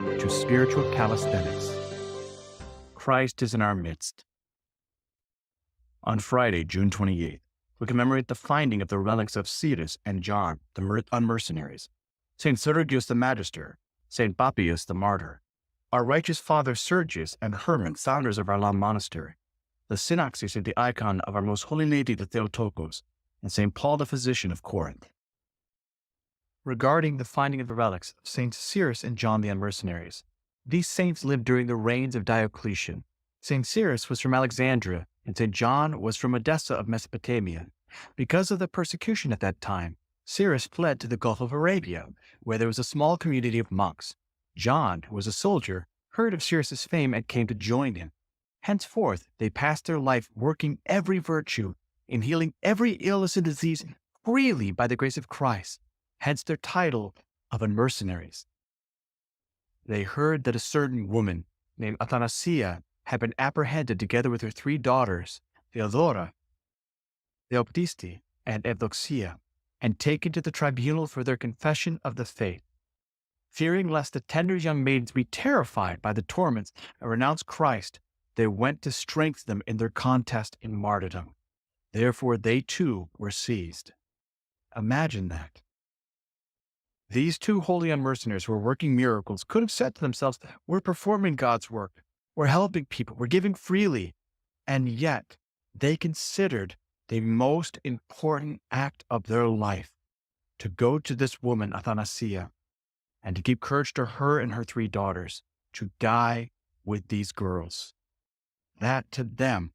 to spiritual calisthenics. Christ is in our midst. On Friday, June 28th, we commemorate the finding of the relics of Cyrus and John, the Unmercenaries, St. Sergios the Magister, St. Pappias the Martyr, our righteous father Sergius and Herman, founders of our monastery, the synaxis of the icon of our most holy lady the Theotokos, and St. Paul the physician of Corinth. Regarding the finding of the relics of St. Cyrus and John the Unmercenaries, these saints lived during the reigns of Diocletian. St. Cyrus was from Alexandria, and St. John was from Edessa of Mesopotamia. Because of the persecution at that time, Cyrus fled to the Gulf of Arabia, where there was a small community of monks. John, who was a soldier, heard of Cyrus's fame and came to join him. Henceforth, they passed their life working every virtue, in healing every illness and disease freely by the grace of Christ, hence their title of Unmercenaries. They heard that a certain woman named Athanasia had been apprehended together with her 3 daughters, Theodora, Theoptiste, and Evdoxia, and taken to the tribunal for their confession of the faith. Fearing lest the tender young maidens be terrified by the torments and renounce Christ, they went to strengthen them in their contest in martyrdom. Therefore they too were seized. Imagine that. These 2 holy Unmercenaries who were working miracles could have said to themselves, we're performing God's work, we're helping people, we're giving freely. And yet, they considered the most important act of their life to go to this woman, Athanasia, and to give courage to her and her 3 daughters to die with these girls. That to them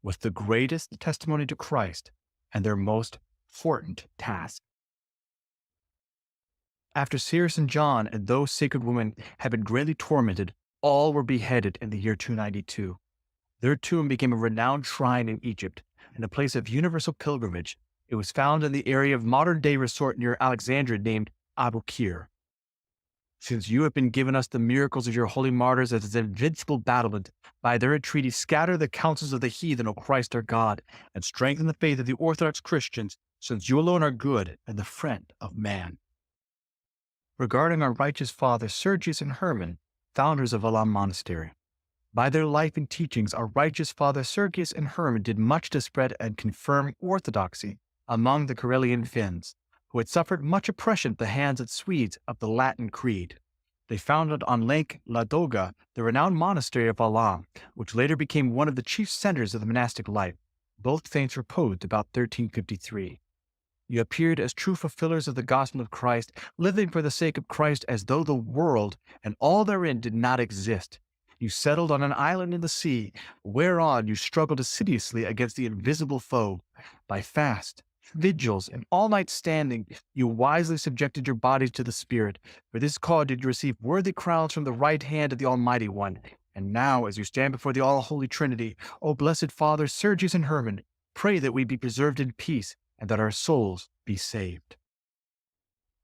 was the greatest testimony to Christ and their most important task. After Cyrus and John and those sacred women had been greatly tormented, all were beheaded in the year 292. Their tomb became a renowned shrine in Egypt and a place of universal pilgrimage. It was found in the area of modern-day resort near Alexandria named Abu Qir. Since you have been given us the miracles of your holy martyrs as an invincible battlement, by their entreaty scatter the counsels of the heathen, O Christ our God, and strengthen the faith of the Orthodox Christians, since you alone are good and the friend of man. Regarding our righteous fathers Sergius and Herman, founders of Alam Monastery. By their life and teachings, our righteous fathers Sergius and Herman did much to spread and confirm orthodoxy among the Karelian Finns, who had suffered much oppression at the hands of Swedes of the Latin Creed. They founded on Lake Ladoga the renowned monastery of Alam, which later became one of the chief centers of the monastic life. Both saints reposed about 1353. You appeared as true fulfillers of the gospel of Christ, living for the sake of Christ as though the world and all therein did not exist. You settled on an island in the sea, whereon you struggled assiduously against the invisible foe. By fast, vigils, and all-night standing, you wisely subjected your bodies to the Spirit. For this cause did you receive worthy crowns from the right hand of the Almighty One. And now, as you stand before the all-holy Trinity, O blessed Fathers Sergius and Herman, pray that we be preserved in peace, and that our souls be saved.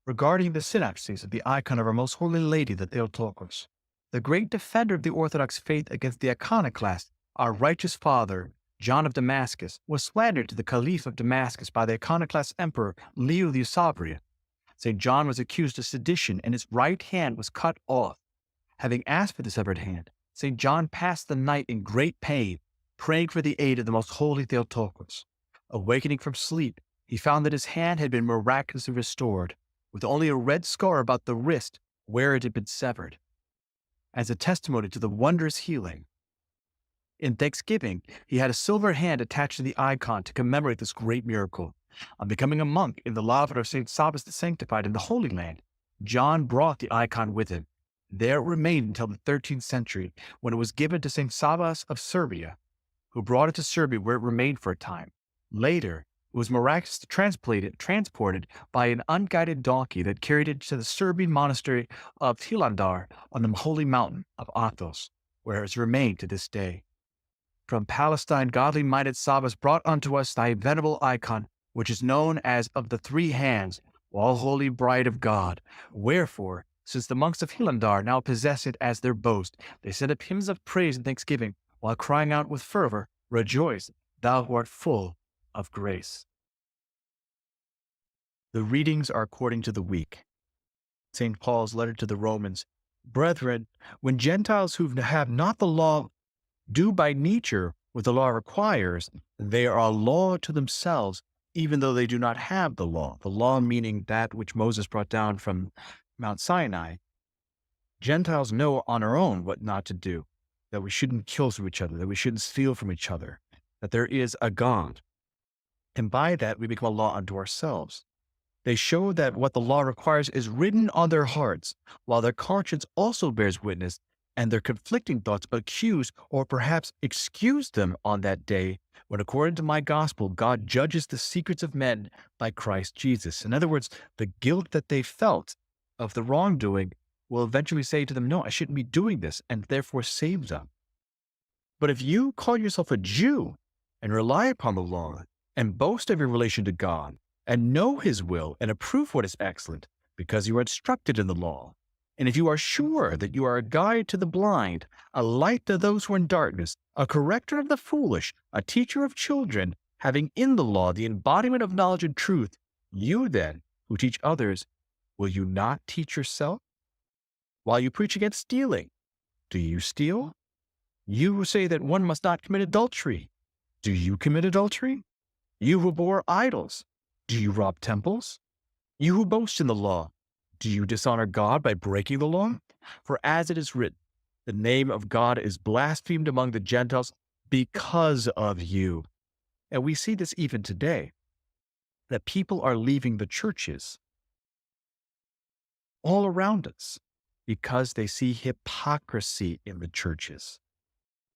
Regarding the synaxis of the icon of our most holy lady, the Theotokos, the great defender of the Orthodox faith against the iconoclast, our righteous father, John of Damascus, was slandered to the Caliph of Damascus by the iconoclast emperor Leo the Usabrian. St. John was accused of sedition, and his right hand was cut off. Having asked for the severed hand, St. John passed the night in great pain, praying for the aid of the most holy Theotokos. Awakening from sleep, he found that his hand had been miraculously restored, with only a red scar about the wrist where it had been severed, as a testimony to the wondrous healing. In thanksgiving, he had a silver hand attached to the icon to commemorate this great miracle. On becoming a monk in the lavra of St. Sabas the Sanctified in the Holy Land, John brought the icon with him. There it remained until the 13th century, when it was given to St. Sabas of Serbia, who brought it to Serbia, where it remained for a time. Later, it was miraculously transported by an unguided donkey that carried it to the Serbian monastery of Hilandar on the holy mountain of Athos, where it has remained to this day. From Palestine, godly-minded Sabas brought unto us thy venerable icon, which is known as of the 3 hands, all holy bride of God. Wherefore, since the monks of Hilandar now possess it as their boast, they send up hymns of praise and thanksgiving, while crying out with fervor, Rejoice, thou who art full of grace. The readings are according to the week. St. Paul's letter to the Romans, Brethren, when Gentiles who have not the law do by nature what the law requires, they are a law to themselves, even though they do not have the law. The law meaning that which Moses brought down from Mount Sinai. Gentiles know on our own what not to do, that we shouldn't kill from each other, that we shouldn't steal from each other, that there is a God. And by that, we become a law unto ourselves. They show that what the law requires is written on their hearts, while their conscience also bears witness, and their conflicting thoughts accuse or perhaps excuse them on that day when, according to my gospel, God judges the secrets of men by Christ Jesus. In other words, the guilt that they felt of the wrongdoing will eventually say to them, no, I shouldn't be doing this, and therefore save them. But if you call yourself a Jew and rely upon the law and boast of your relation to God and know his will and approve what is excellent because you are instructed in the law, and if you are sure that you are a guide to the blind, a light to those who are in darkness, a corrector of the foolish, a teacher of children, having in the law the embodiment of knowledge and truth, you then, who teach others, will you not teach yourself? While you preach against stealing, do you steal? You who say that one must not commit adultery, do you commit adultery? You who abhor idols, do you rob temples? You who boast in the law, do you dishonor God by breaking the law? For as it is written, the name of God is blasphemed among the Gentiles because of you. And we see this even today, that people are leaving the churches all around us because they see hypocrisy in the churches.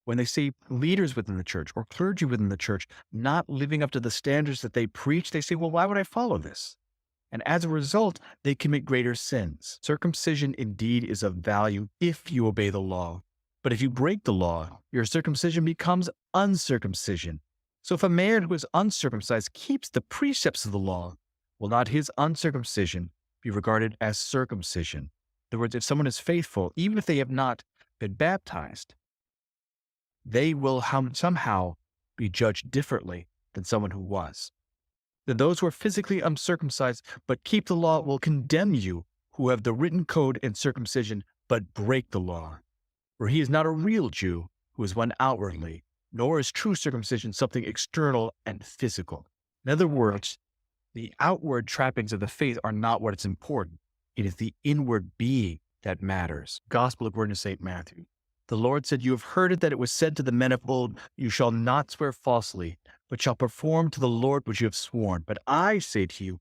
When they see leaders within the church or clergy within the church not living up to the standards that they preach, they say, well, why would I follow this? And as a result, they commit greater sins. Circumcision indeed is of value if you obey the law. But if you break the law, your circumcision becomes uncircumcision. So if a man who is uncircumcised keeps the precepts of the law, will not his uncircumcision be regarded as circumcision? In other words, if someone is faithful, even if they have not been baptized, they will somehow be judged differently than someone who was. Then those who are physically uncircumcised but keep the law will condemn you, who have the written code and circumcision but break the law. For he is not a real Jew who is one outwardly, nor is true circumcision something external and physical. In other words, the outward trappings of the faith are not what is important. It is the inward being that matters. Gospel according to St. Matthew. The Lord said, you have heard it that it was said to the men of old, you shall not swear falsely, but shall perform to the Lord what you have sworn. But I say to you,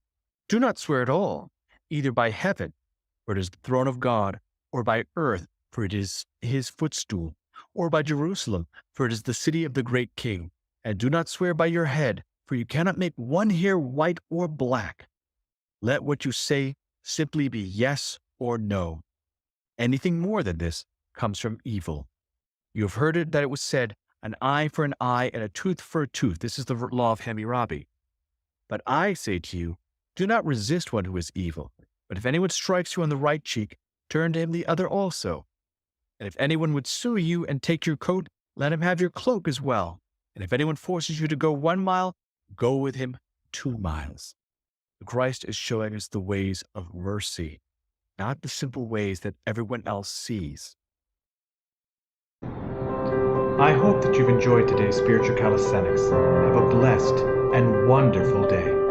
do not swear at all, either by heaven, for it is the throne of God, or by earth, for it is his footstool, or by Jerusalem, for it is the city of the great king. And do not swear by your head, for you cannot make one hair white or black. Let what you say simply be yes or no. Anything more than this comes from evil. You have heard it that it was said, an eye for an eye and a tooth for a tooth. This is the law of Hammurabi. But I say to you, do not resist one who is evil. But if anyone strikes you on the right cheek, turn to him the other also. And if anyone would sue you and take your coat, let him have your cloak as well. And if anyone forces you to go 1 mile, go with him 2 miles. Christ is showing us the ways of mercy, not the simple ways that everyone else sees. I hope that you've enjoyed today's spiritual calisthenics. Have a blessed and wonderful day.